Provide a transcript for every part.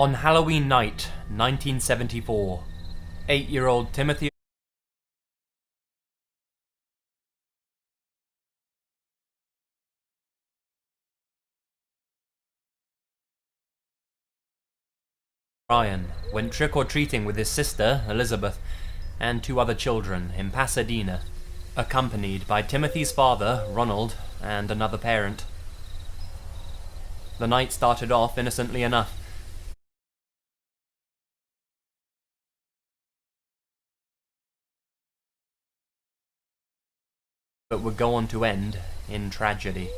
On Halloween night, 1974, 8-year-old Timothy Ryan went trick-or-treating with his sister, Elizabeth, and 2 other children in Pasadena, accompanied by Timothy's father, Ronald, and another parent. The night started off innocently enough. But would go on to end in tragedy.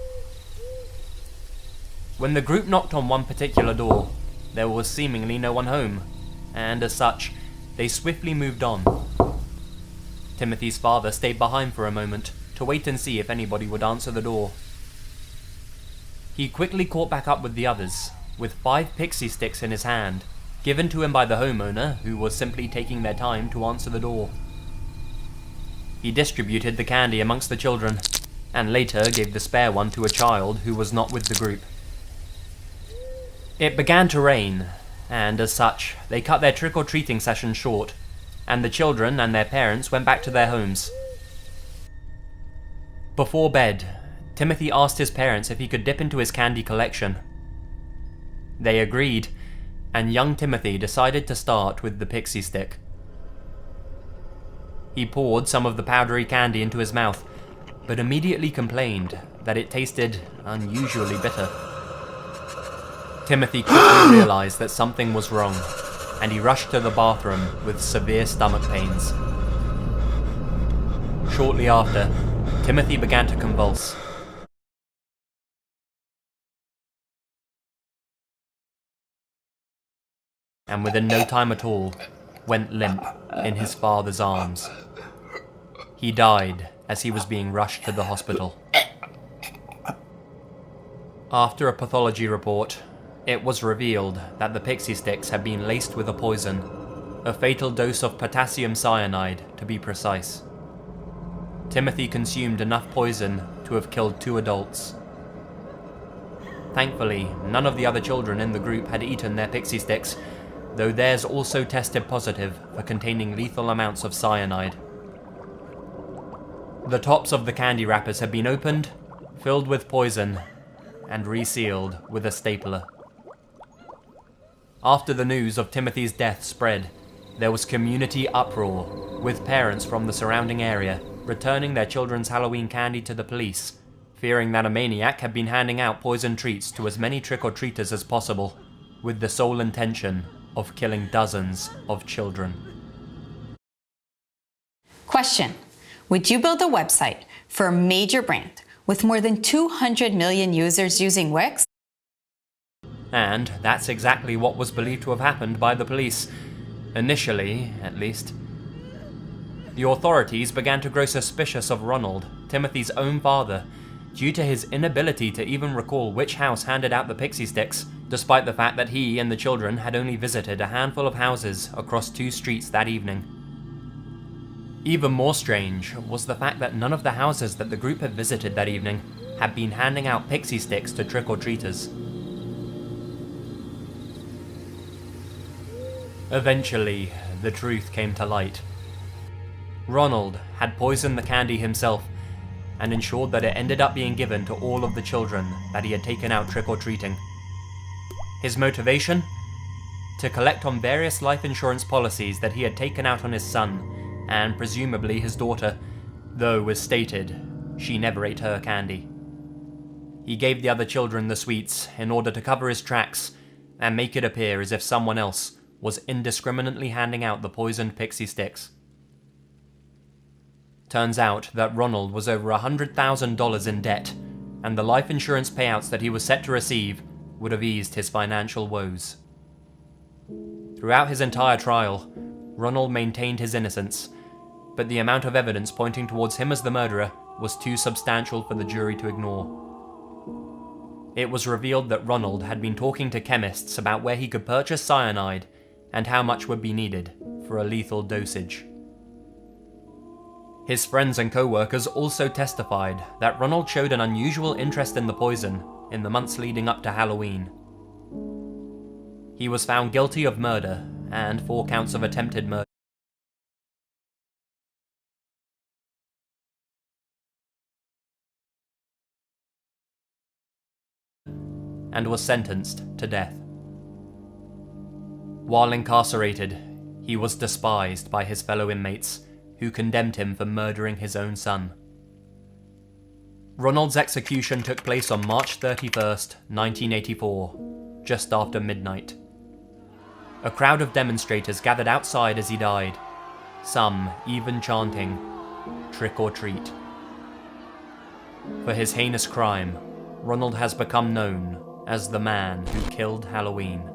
When the group knocked on one particular door, there was seemingly no one home, and as such, they swiftly moved on. Timothy's father stayed behind for a moment to wait and see if anybody would answer the door. He quickly caught back up with the others, with 5 pixie sticks in his hand, given to him by the homeowner, who was simply taking their time to answer the door. He distributed the candy amongst the children, and later gave the spare one to a child who was not with the group. It began to rain, and as such, they cut their trick-or-treating session short, and the children and their parents went back to their homes. Before bed, Timothy asked his parents if he could dip into his candy collection. They agreed, and young Timothy decided to start with the pixie stick. He poured some of the powdery candy into his mouth, but immediately complained that it tasted unusually bitter. Timothy quickly realized that something was wrong, and he rushed to the bathroom with severe stomach pains. Shortly after, Timothy began to convulse. And within no time at all, went limp in his father's arms. He died as he was being rushed to the hospital. After a pathology report, it was revealed that the pixie sticks had been laced with a poison, a fatal dose of potassium cyanide to be precise. Timothy consumed enough poison to have killed 2 adults. Thankfully, none of the other children in the group had eaten their pixie sticks, though theirs also tested positive for containing lethal amounts of cyanide. The tops of the candy wrappers had been opened, filled with poison, and resealed with a stapler. After the news of Timothy's death spread, there was community uproar, with parents from the surrounding area returning their children's Halloween candy to the police, fearing that a maniac had been handing out poison treats to as many trick-or-treaters as possible, with the sole intention of killing dozens of children. Question: would you build a website for a major brand with more than 200 million users using Wix? And that's exactly what was believed to have happened by the police. Initially, at least. The authorities began to grow suspicious of Ronald, Timothy's own father, due to his inability to even recall which house handed out the pixie sticks, despite the fact that he and the children had only visited a handful of houses across 2 streets that evening. Even more strange was the fact that none of the houses that the group had visited that evening had been handing out pixie sticks to trick-or-treaters. Eventually, the truth came to light. Ronald had poisoned the candy himself, and ensured that it ended up being given to all of the children that he had taken out trick-or-treating. His motivation? To collect on various life insurance policies that he had taken out on his son, and presumably his daughter, though, as stated, she never ate her candy. He gave the other children the sweets in order to cover his tracks, and make it appear as if someone else was indiscriminately handing out the poisoned pixie sticks. Turns out that Ronald was over $100,000 in debt, and the life insurance payouts that he was set to receive would have eased his financial woes. Throughout his entire trial, Ronald maintained his innocence, but the amount of evidence pointing towards him as the murderer was too substantial for the jury to ignore. It was revealed that Ronald had been talking to chemists about where he could purchase cyanide and how much would be needed for a lethal dosage. His friends and co-workers also testified that Ronald showed an unusual interest in the poison in the months leading up to Halloween. He was found guilty of murder and 4 counts of attempted murder, and was sentenced to death. While incarcerated, he was despised by his fellow inmates, who condemned him for murdering his own son. Ronald's execution took place on March 31st, 1984, just after midnight. A crowd of demonstrators gathered outside as he died, some even chanting, "Trick or treat." For his heinous crime, Ronald has become known as the man who killed Halloween.